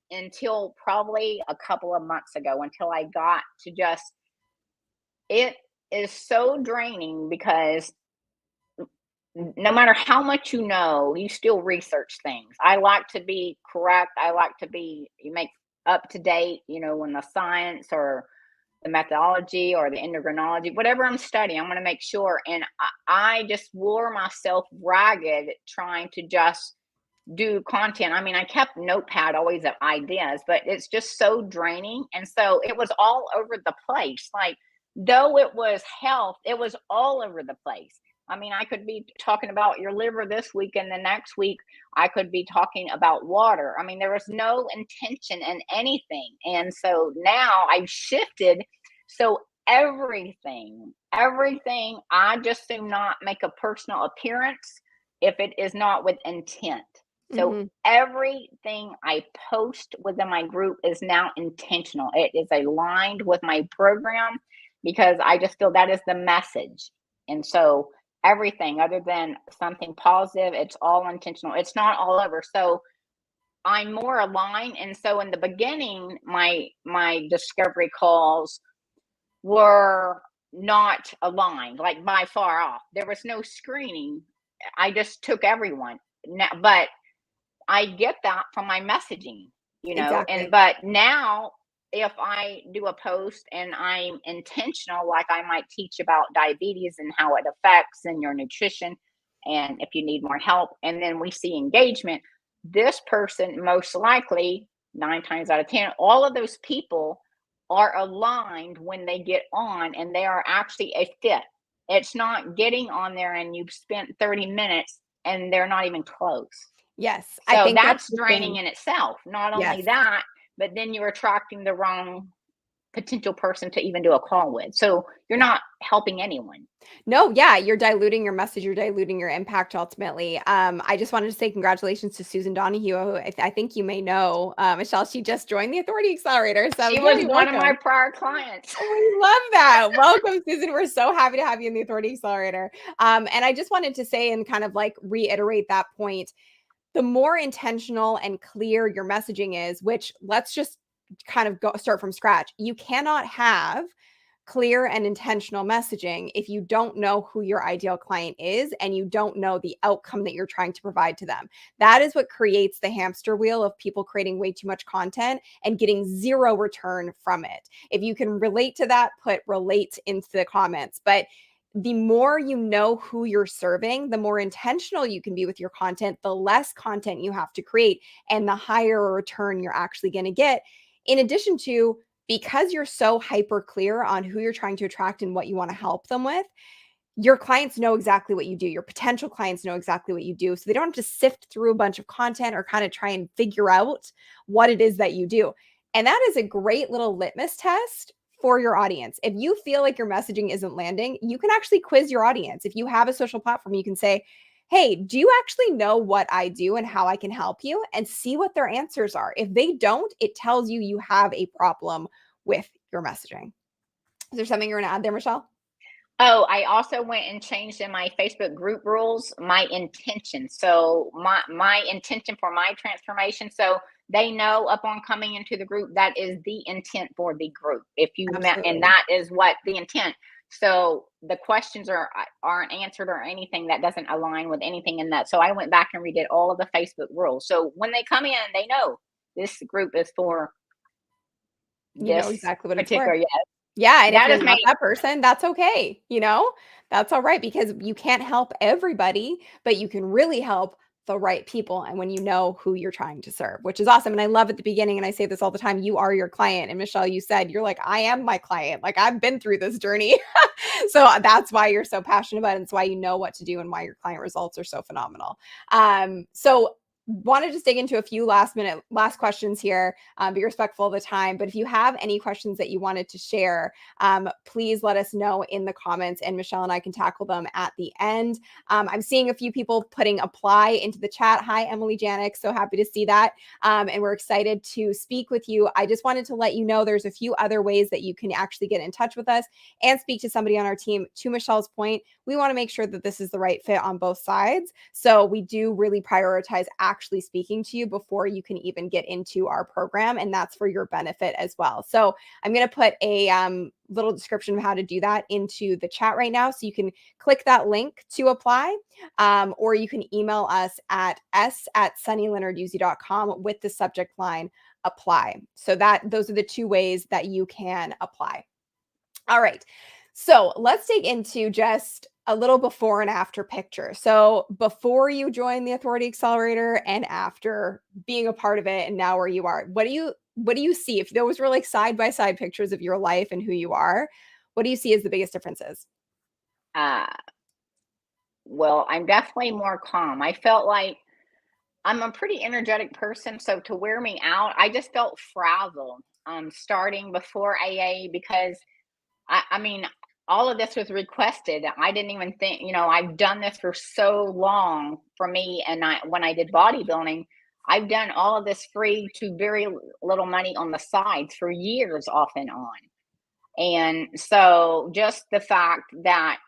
Speaker 2: until probably a couple of months ago, until I got to just, it is so draining because no matter how much you know, you still research things. I like to be correct. I like to be, you make up to date, when the science or the methodology or the endocrinology, whatever I'm studying, I'm going to make sure. And I just wore myself ragged trying to just do content. I mean, I kept notepad always of ideas, but it's just so draining. And so it was all over the place. Like, though it was health, it was all over the place. I mean, I could be talking about your liver this week, and the next week I could be talking about water. I mean, there was no intention in anything. And so now I've shifted. So everything, I just do not make a personal appearance if it is not with intent. So
Speaker 1: Mhm.
Speaker 2: everything I post within my group is now intentional. It is aligned with my program because I just feel that is the message. And so everything other than something positive, it's all intentional. It's not all over. So I'm more aligned. And so in the beginning, my discovery calls were not aligned, like by far off. There was no screening. I just took everyone. Now, but I get that from my messaging,
Speaker 1: Exactly.
Speaker 2: and but now if I do a post and I'm intentional, like I might teach about diabetes and how it affects in your nutrition, and if you need more help, and then we see engagement, this person most likely 9 times out of 10, all of those people are aligned when they get on, and they are actually a fit. It's not getting on there and you've spent 30 minutes and they're not even close.
Speaker 1: Yes, I
Speaker 2: So
Speaker 1: think that's
Speaker 2: that's
Speaker 1: the
Speaker 2: draining
Speaker 1: thing.
Speaker 2: in itself. Not only
Speaker 1: Yes.
Speaker 2: that, but then you're attracting the wrong potential person to even do a call with. So you're
Speaker 1: Yeah.
Speaker 2: not helping anyone.
Speaker 1: No, yeah, you're diluting your message, you're diluting your impact ultimately. I just wanted to say congratulations to Susan Donahue, who I think you may know, Michelle. She just joined the Authority Accelerator, so
Speaker 2: She was
Speaker 1: yay,
Speaker 2: one of my
Speaker 1: welcome.
Speaker 2: prior clients.
Speaker 1: We love that. Welcome, Susan. We're so happy to have you in the Authority Accelerator. And I just wanted to say and kind of like reiterate that point. The more intentional and clear your messaging is, which let's just kind of go start from scratch. You cannot have clear and intentional messaging if you don't know who your ideal client is and you don't know the outcome that you're trying to provide to them. That is what creates the hamster wheel of people creating way too much content and getting zero return from it. If you can relate to that, put relate into the comments. But the more you know who you're serving, the more intentional you can be with your content, the less content you have to create, and the higher return you're actually going to get. In addition to, because you're so hyper clear on who you're trying to attract and what you want to help them with, your clients know exactly what you do. Your potential clients know exactly what you do. So they don't have to sift through a bunch of content or kind of try and figure out what it is that you do. And that is a great little litmus test for your audience. If you feel like your messaging isn't landing, you can actually quiz your audience. If you have a social platform, you can say, hey, do you actually know what I do and how I can help you? And see what their answers are. If they don't, it tells you you have a problem with your messaging. Is there something you're going to add there, Michelle?
Speaker 2: Oh, I also went and changed in my Facebook group rules my intention. So my intention for my transformation. So they know upon coming into the group that is the intent for the group. If you met, and
Speaker 1: Absolutely.
Speaker 2: that is what the intent. So the questions aren't answered or anything that doesn't align with anything in that. So I went back and redid all of the Facebook rules. So when they come in, they know this group is for
Speaker 1: You know
Speaker 2: this
Speaker 1: exactly what it's for.
Speaker 2: particular, yes.
Speaker 1: Yeah, and if
Speaker 2: That
Speaker 1: you're
Speaker 2: is
Speaker 1: not
Speaker 2: made
Speaker 1: that person, that's okay, you know? That's all right because you can't help everybody, but you can really help the right people and when you know who you're trying to serve, which is awesome. And I love at the beginning, and I say this all the time, you are your client. And Michelle, you said, you're like, I am my client. Like I've been through this journey. So that's why you're so passionate about it. It's why you know what to do and why your client results are so phenomenal. So want to just dig into a few last questions here, be respectful of the time. But if you have any questions that you wanted to share, please let us know in the comments and Michelle and I can tackle them at the end. I'm seeing a few people putting apply into the chat. Hi, Emily Janik. So happy to see that. And we're excited to speak with you. I just wanted to let you know there's a few other ways that you can actually get in touch with us and speak to somebody on our team. To Michelle's point, we want to make sure that this is the right fit on both sides. So we do really prioritize actually speaking to you before you can even get into our program. And that's for your benefit as well. So I'm going to put a little description of how to do that into the chat right now. So you can click that link to apply, or you can email us at s@sunnyleonarduzzi.com with the subject line apply. So those are the two ways that you can apply. All right. So let's dig into just a little before and after picture. So before you joined the Authority Accelerator and after being a part of it and now where you are, what do you see? If those were like side by side pictures of your life and who you are, what do you see as the biggest differences?
Speaker 2: uh well, I'm definitely more calm. I felt like I'm a pretty energetic person, so to wear me out, I just felt frazzled starting before AA because I mean, all of this was requested. I didn't even think, I've done this for so long for me. And when I did bodybuilding, I've done all of this free to very little money on the sides for years off and on. And so just the fact that,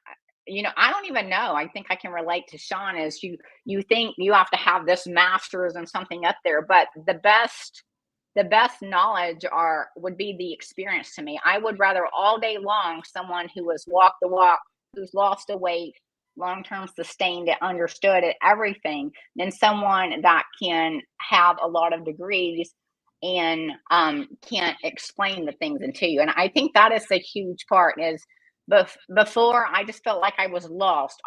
Speaker 2: I don't even know. I think I can relate to Sean is you think you have to have this master's and something up there, but the best knowledge are would be the experience to me. I would rather all day long someone who has walked the walk, who's lost the weight, long term sustained it, understood it, everything, than someone that can have a lot of degrees and can't explain the things into you. And I think that is a huge part. Is before I just felt like I was lost.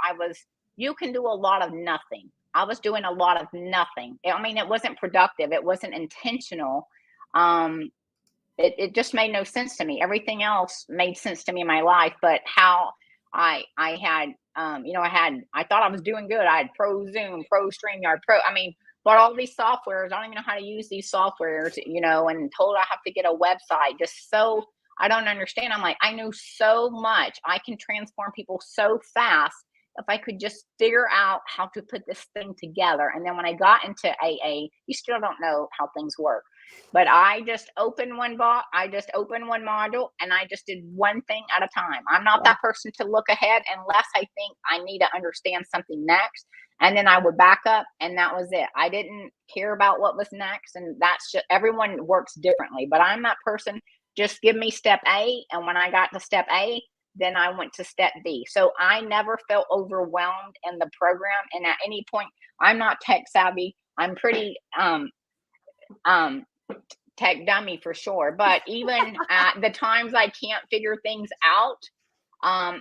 Speaker 2: You can do a lot of nothing. I was doing a lot of nothing. I mean, it wasn't productive. It wasn't intentional. Um, it just made no sense to me. Everything else made sense to me in my life, but how I had I thought I was doing good. I had Pro Zoom, Pro StreamYard, but all these softwares, I don't even know how to use these softwares, and told I have to get a website. Just so I don't understand. I'm like, I know so much. I can transform people so fast if I could just figure out how to put this thing together. And then when I got into AA, you still don't know how things work. But I just opened one module and I just did one thing at a time. I'm not
Speaker 1: Yeah.
Speaker 2: that person to look ahead unless I think I need to understand something next. And then I would back up and that was it. I didn't care about what was next. And that's just everyone works differently. But I'm that person, just give me step A. And when I got to step A, then I went to step B. So I never felt overwhelmed in the program. And at any point, I'm not tech savvy. I'm pretty um tech dummy for sure. But even at the times I can't figure things out,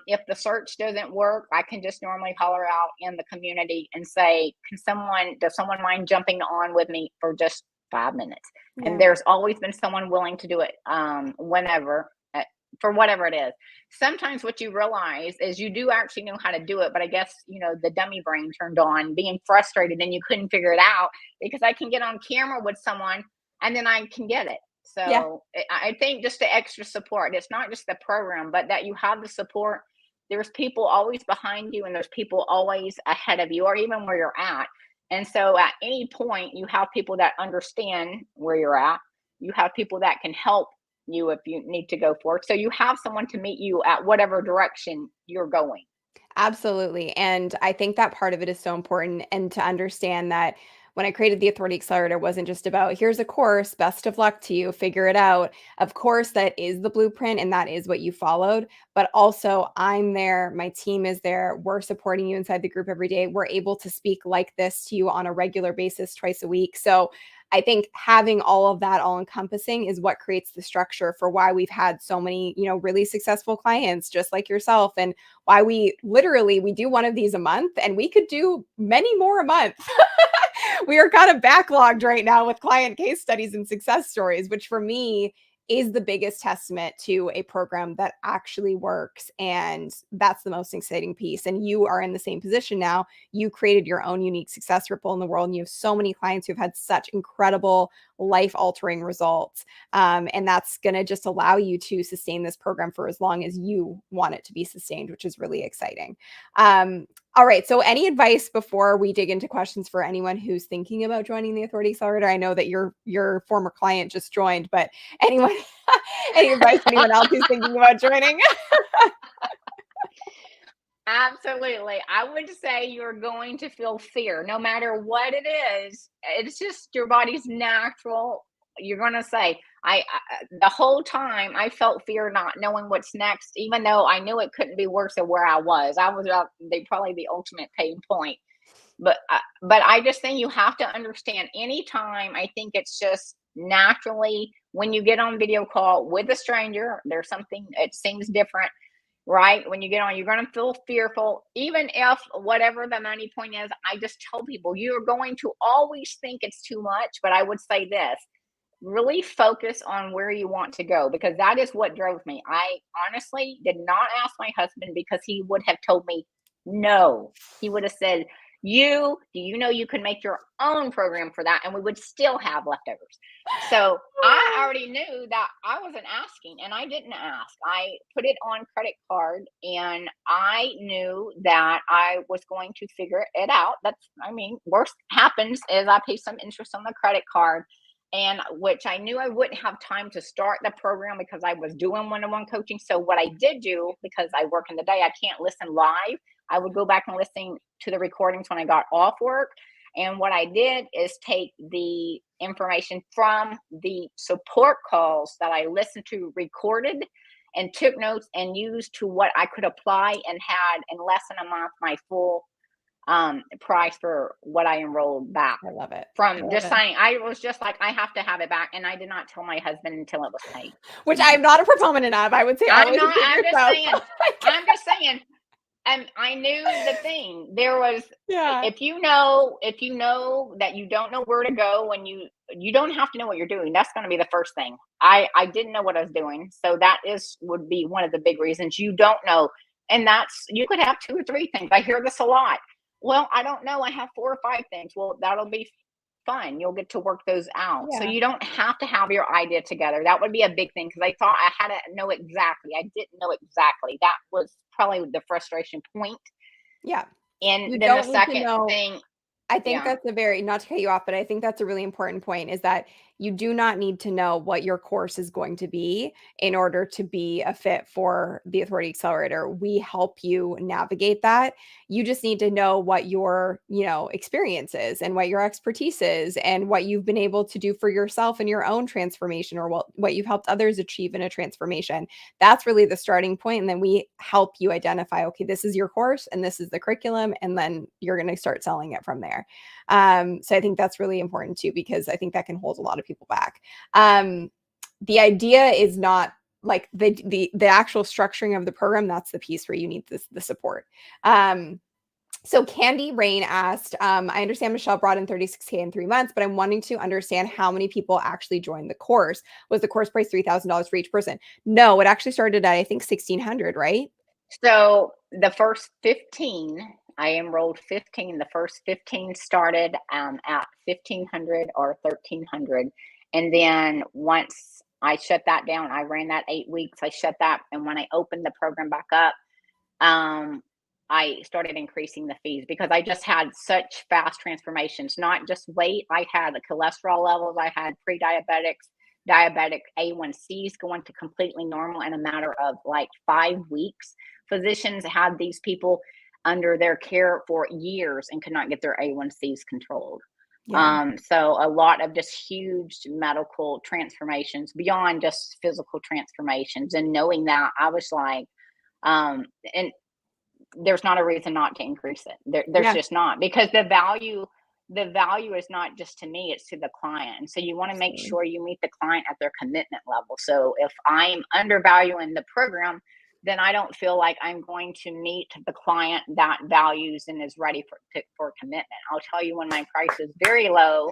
Speaker 2: if the search doesn't work, I can just normally holler out in the community and say, does someone mind jumping on with me for just 5 minutes? And
Speaker 1: Yeah.
Speaker 2: there's always been someone willing to do it whenever, for whatever it is. Sometimes what you realize is you do actually know how to do it, but I guess, the dummy brain turned on, being frustrated and you couldn't figure it out because I can get on camera with someone and then I can get it.
Speaker 1: Yeah.
Speaker 2: So I think just the extra support, it's not just the program, but that you have the support. There's people always behind you and there's people always ahead of you or even where you're at. And so at any point, you have people that understand where you're at. You have people that can help you if you need to go for it. So you have someone to meet you at whatever direction you're going.
Speaker 1: Absolutely. And I think that part of it is so important and to understand that when I created the Authority Accelerator, it wasn't just about here's a course, best of luck to you, figure it out. Of course, that is the blueprint and that is what you followed, but also I'm there, my team is there, we're supporting you inside the group every day. We're able to speak like this to you on a regular basis twice a week. So I think having all of that all encompassing is what creates the structure for why we've had so many, really successful clients just like yourself, and why we do one of these a month and we could do many more a month. We are kind of backlogged right now with client case studies and success stories, which for me is the biggest testament to a program that actually works. And that's the most exciting piece. And you are in the same position now. You created your own unique success ripple in the world. And you have so many clients who've had such incredible life altering results. And that's going to just allow you to sustain this program for as long as you want it to be sustained, which is really exciting. All right. So any advice before we dig into questions for anyone who's thinking about joining the Authority Accelerator? I know that your former client just joined, but anyone, any advice for anyone else who's thinking about joining?
Speaker 2: Absolutely. I would say you're going to feel fear no matter what it is. It's just your body's natural. You're going to say, the whole time I felt fear not knowing what's next, even though I knew it couldn't be worse than where I was. I was probably the ultimate pain point. But I just think you have to understand anytime. I think it's just naturally when you get on video call with a stranger, there's something, it seems different, right? When you get on, you're going to feel fearful, even if whatever the money point is. I just tell people you're going to always think it's too much, but I would say this: really focus on where you want to go, because that is what drove me. I honestly did not ask my husband because he would have told me no. He would have said, do you know you could make your own program for that and we would still have leftovers? So I already knew that I wasn't asking, and I didn't ask. I put it on credit card and I knew that I was going to figure it out. Worst happens is I pay some interest on the credit card, and which I knew I wouldn't have time to start the program because I was doing one-on-one coaching. So what I did do, because I work in the day, I can't listen live. I would go back and listen to the recordings when I got off work. And what I did is take the information from the support calls that I listened to recorded and took notes and used to what I could apply, and had in less than a month my full price for what I enrolled back.
Speaker 1: I love it.
Speaker 2: From just signing. I was just like, I have to have it back. And I did not tell my husband until it was paid.
Speaker 1: Which I'm not a proponent of. I would say
Speaker 2: I'm
Speaker 1: always
Speaker 2: not, I'm just
Speaker 1: yourself.
Speaker 2: saying, I'm just saying. And I knew the thing. There was,
Speaker 1: Yeah.
Speaker 2: if you know that you don't know where to go, and you don't have to know what you're doing. That's going to be the first thing. I didn't know what I was doing. So that would be one of the big reasons you don't know. And you could have 2 or 3 things. I hear this a lot. Well, I don't know. I have 4 or 5 things. Well, that'll be fun. You'll get to work those out.
Speaker 1: Yeah.
Speaker 2: So you don't have to have your idea together. That would be a big thing, because I thought I had to know exactly. I didn't know exactly. That was probably the frustration point.
Speaker 1: Yeah.
Speaker 2: And
Speaker 1: You
Speaker 2: then the
Speaker 1: don't need to
Speaker 2: second
Speaker 1: know.
Speaker 2: thing,
Speaker 1: I think
Speaker 2: yeah.
Speaker 1: that's not to cut you off, but I think that's a really important point, is that you do not need to know what your course is going to be in order to be a fit for the Authority Accelerator. We help you navigate that. You just need to know what your, experience is and what your expertise is and what you've been able to do for yourself in your own transformation, or what you've helped others achieve in a transformation. That's really the starting point. And then we help you identify, okay, this is your course and this is the curriculum. And then you're going to start selling it from there. So I think that's really important too, because I think that can hold a lot of people back. The idea is not like the actual structuring of the program. That's the piece where you need the support. So Candy Rain asked, I understand Michelle brought in 36K in 3 months, but I'm wanting to understand how many people actually joined the course. Was the course price $3,000 for each person? No, it actually started at, I think, 1,600, right?
Speaker 2: So the first 15, I enrolled 15. The first 15 started at 1,500 or 1,300. And then once I shut that down, I ran that 8 weeks. I shut that. And when I opened the program back up, I started increasing the fees, because I just had such fast transformations, not just weight. I had the cholesterol levels. I had pre-diabetics, diabetic A1Cs going to completely normal in a matter of like 5 weeks. Physicians had these people under their care for years and could not get their A1Cs controlled.
Speaker 1: Yeah.
Speaker 2: So a lot of just huge medical transformations beyond just physical transformations. And knowing that, I was like, and there's not a reason not to increase it. There's
Speaker 1: Yeah.
Speaker 2: just not, because the value is not just to me, it's to the client. And so you want to make
Speaker 1: Absolutely.
Speaker 2: sure you meet the client at their commitment level. So if I'm undervaluing the program, then I don't feel like I'm going to meet the client that values and is ready for commitment. I'll tell you, when my price is very low,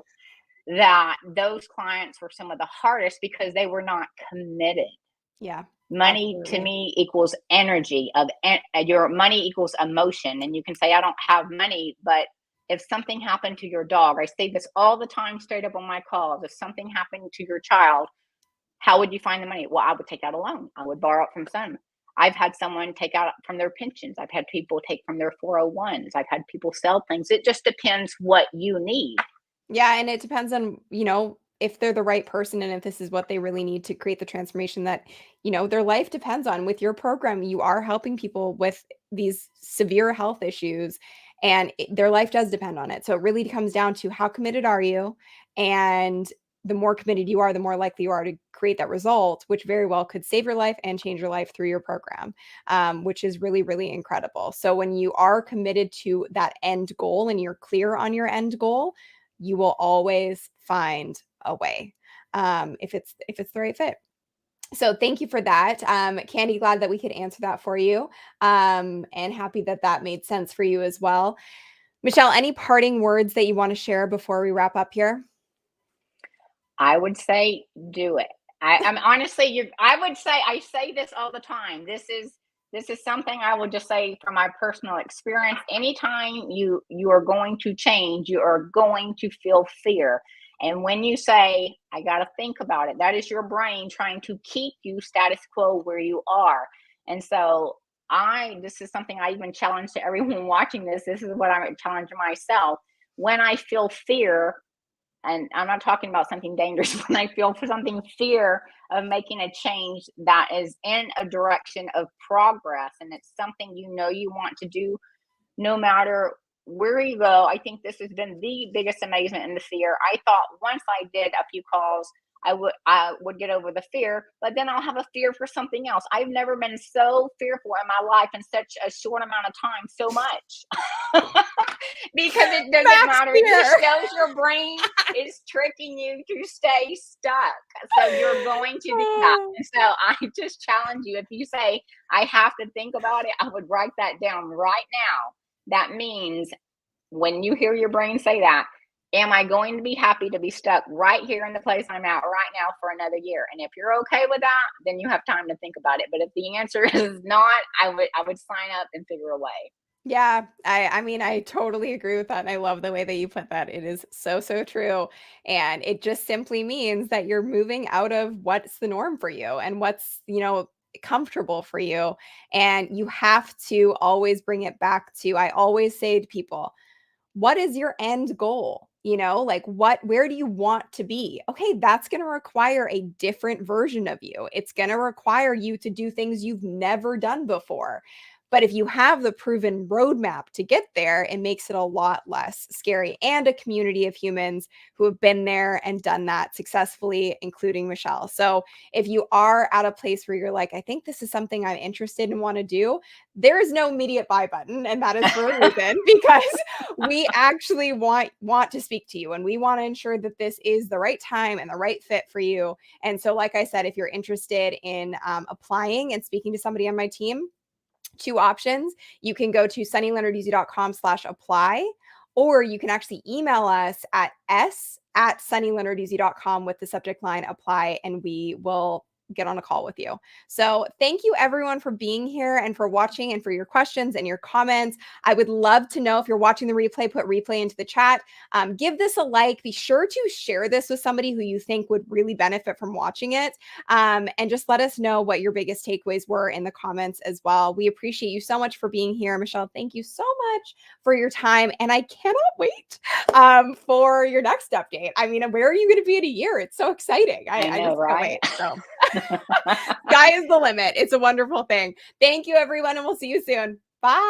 Speaker 2: that those clients were some of the hardest because they were not committed.
Speaker 1: Yeah.
Speaker 2: Money to
Speaker 1: Absolutely.
Speaker 2: me equals energy of your money equals emotion. And you can say, I don't have money, but if something happened to your dog, I say this all the time straight up on my calls, if something happened to your child, how would you find the money? Well, I would take out a loan. I would borrow it from some. I've had someone take out from their pensions. I've had people take from their 401s. I've had people sell things. It just depends what you need.
Speaker 1: Yeah, and it depends on, if they're the right person and if this is what they really need to create the transformation that, their life depends on. With your program, you are helping people with these severe health issues and their life does depend on it. So it really comes down to how committed are you? And the more committed you are, the more likely you are to create that result, which very well could save your life and change your life through your program, which is really, really incredible. So when you are committed to that end goal and you're clear on your end goal, you will always find a way, if it's the right fit. So thank you for that. Candy, glad that we could answer that for you. And happy that that made sense for you as well. Michelle, any parting words that you want to share before we wrap up here?
Speaker 2: I would say do it. I'm honestly, I would say, I say this all the time. This is something I would just say from my personal experience. Anytime you are going to change, you are going to feel fear. And when you say, I got to think about it, that is your brain trying to keep you status quo where you are. And so this is something I even challenge to everyone watching this. This is what I'm challenging myself. When I feel fear, and I'm not talking about something dangerous, when I feel for something fear of making a change that is in a direction of progress, and it's something you want to do no matter where you go. I think this has been the biggest amazement in the fear. I thought once I did a few calls, I would get over the fear, but then I'll have a fear for something else. I've never been so fearful in my life in such a short amount of time, so much. Because it doesn't
Speaker 1: Max
Speaker 2: matter. It just
Speaker 1: fear.
Speaker 2: shows your brain is tricking you to stay stuck. So you're going to do that. And so I just challenge you, if you say, I have to think about it, I would write that down right now. That means when you hear your brain say that, am I going to be happy to be stuck right here in the place I'm at right now for another year? And if you're okay with that, then you have time to think about it. But if the answer is not, I would sign up and figure a way.
Speaker 1: Yeah, I mean, I totally agree with that, and I love the way that you put that. It is so, so true, and it just simply means that you're moving out of what's the norm for you and what's, comfortable for you, and you have to always bring it back to I always say to people, what is your end goal? Like where do you want to be? Okay, that's going to require a different version of you. It's going to require you to do things you've never done before. But if you have the proven roadmap to get there, it makes it a lot less scary, and a community of humans who have been there and done that successfully, including Michelle. So if you are at a place where you're like, I think this is something I'm interested and want to do, there is no immediate buy button. And that is for a reason, because we actually want to speak to you and we want to ensure that this is the right time and the right fit for you. And so, like I said, if you're interested in applying and speaking to somebody on my team, two options. You can go to sunnyleonarduzzi.com/apply, or you can actually email us at s@sunnyleonarduzzi.com with the subject line apply, and we will get on a call with you. So thank you everyone for being here and for watching and for your questions and your comments. I would love to know if you're watching the replay, put replay into the chat. Give this a like. Be sure to share this with somebody who you think would really benefit from watching it. And just let us know what your biggest takeaways were in the comments as well. We appreciate you so much for being here. Michelle, thank you so much for your time. And I cannot wait for your next update. I mean, where are you going to be in a year? It's so exciting.
Speaker 2: I
Speaker 1: I
Speaker 2: know,
Speaker 1: just can't
Speaker 2: right?
Speaker 1: wait. So sky is the limit. It's a wonderful thing. Thank you, everyone, and we'll see you soon. Bye.